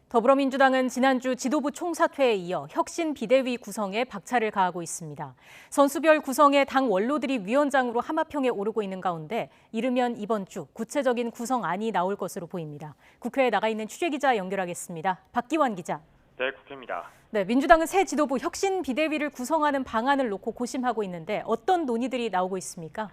더불어민주당은 지난주 지도부 총사퇴에 이어 혁신 비대위 구성에 박차를 가하고 있습니다. 선수별 구성의 당 원로들이 위원장으로 하마평에 오르고 있는 가운데 이르면 이번 주 구체적인 구성안이 나올 것으로 보입니다. 국회에 나가 있는 취재기자 연결하겠습니다. 박기환 기자. 네, 국회입니다. 네, 민주당은 새 지도부 혁신 비대위를 구성하는 방안을 놓고 고심하고 있는데 어떤 논의들이 나오고 있습니까?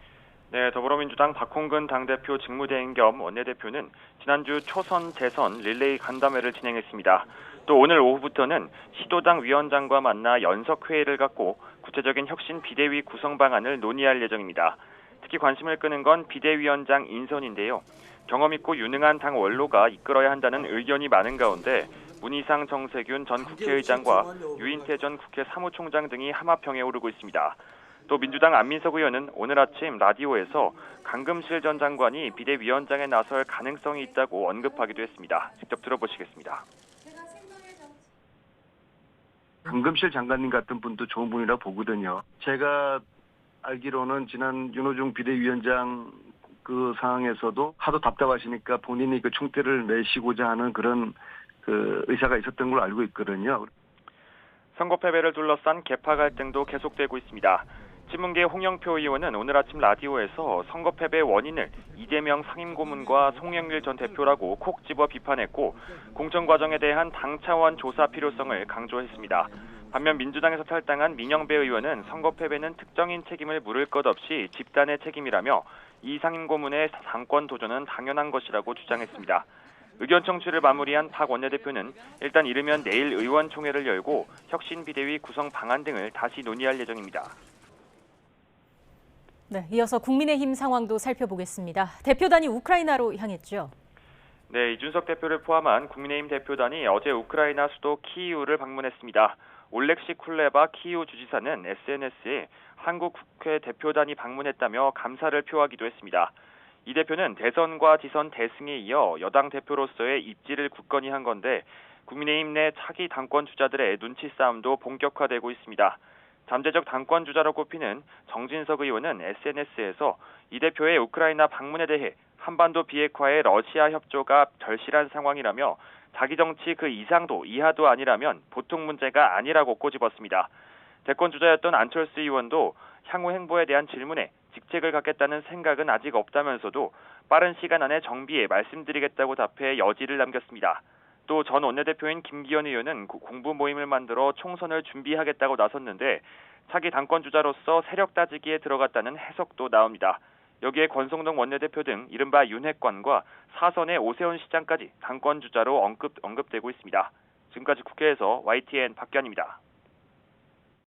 네, 더불어민주당 박홍근 당대표 직무대행 겸 원내대표는 지난주 초선, 대선 릴레이 간담회를 진행했습니다. 또 오늘 오후부터는 시도당 위원장과 만나 연석회의를 갖고 구체적인 혁신 비대위 구성 방안을 논의할 예정입니다. 특히 관심을 끄는 건 비대위원장 인선인데요. 경험 있고 유능한 당 원로가 이끌어야 한다는 의견이 많은 가운데 문희상 정세균 전 국회의장과 유인태 전 국회 사무총장 등이 하마평에 오르고 있습니다. 또 민주당 안민석 의원은 오늘 아침 라디오에서 강금실 전 장관이 비대위원장에 나설 가능성이 있다고 언급하기도 했습니다. 직접 들어보시겠습니다. 강금실 장관님 같은 분도 좋은 분이라 보거든요. 제가 알기로는 지난 윤호중 비대위원장 그 상황에서도 하도 답답하시니까 본인이 그 총대를 메시고자 하는 그런 그 의사가 있었던 걸로 알고 있거든요. 선거 패배를 둘러싼 계파 갈등도 계속되고 있습니다. 친문계 홍영표 의원은 오늘 아침 라디오에서 선거 패배 원인을 이재명 상임고문과 송영길 전 대표라고 콕 집어 비판했고 공천 과정에 대한 당 차원 조사 필요성을 강조했습니다. 반면 민주당에서 탈당한 민영배 의원은 선거 패배는 특정인 책임을 물을 것 없이 집단의 책임이라며 이 상임고문의 당권 도전은 당연한 것이라고 주장했습니다. 의견 청취를 마무리한 박 원내대표는 일단 이르면 내일 의원총회를 열고 혁신 비대위 구성 방안 등을 다시 논의할 예정입니다. 네, 이어서 국민의힘 상황도 살펴보겠습니다. 대표단이 우크라이나로 향했죠. 네, 이준석 대표를 포함한 국민의힘 대표단이 어제 우크라이나 수도 키이우를 방문했습니다. 올렉시 쿨레바 키이우 주지사는 SNS에 한국 국회 대표단이 방문했다며 감사를 표하기도 했습니다. 이 대표는 대선과 지선 대승에 이어 여당 대표로서의 입지를 굳건히 한 건데 국민의힘 내 차기 당권 주자들의 눈치 싸움도 본격화되고 있습니다. 잠재적 당권 주자로 꼽히는 정진석 의원은 SNS에서 이 대표의 우크라이나 방문에 대해 한반도 비핵화의 러시아 협조가 절실한 상황이라며 자기 정치 그 이상도 이하도 아니라면 보통 문제가 아니라고 꼬집었습니다. 대권 주자였던 안철수 의원도 향후 행보에 대한 질문에 직책을 갖겠다는 생각은 아직 없다면서도 빠른 시간 안에 정비해 말씀드리겠다고 답해 여지를 남겼습니다. 또 전 원내대표인 김기현 의원은 공부 모임을 만들어 총선을 준비하겠다고 나섰는데 차기 당권 주자로서 세력 따지기에 들어갔다는 해석도 나옵니다. 여기에 권성동 원내대표 등 이른바 윤핵관과 사선의 오세훈 시장까지 당권 주자로 언급되고 있습니다. 지금까지 국회에서 YTN 박기환입니다.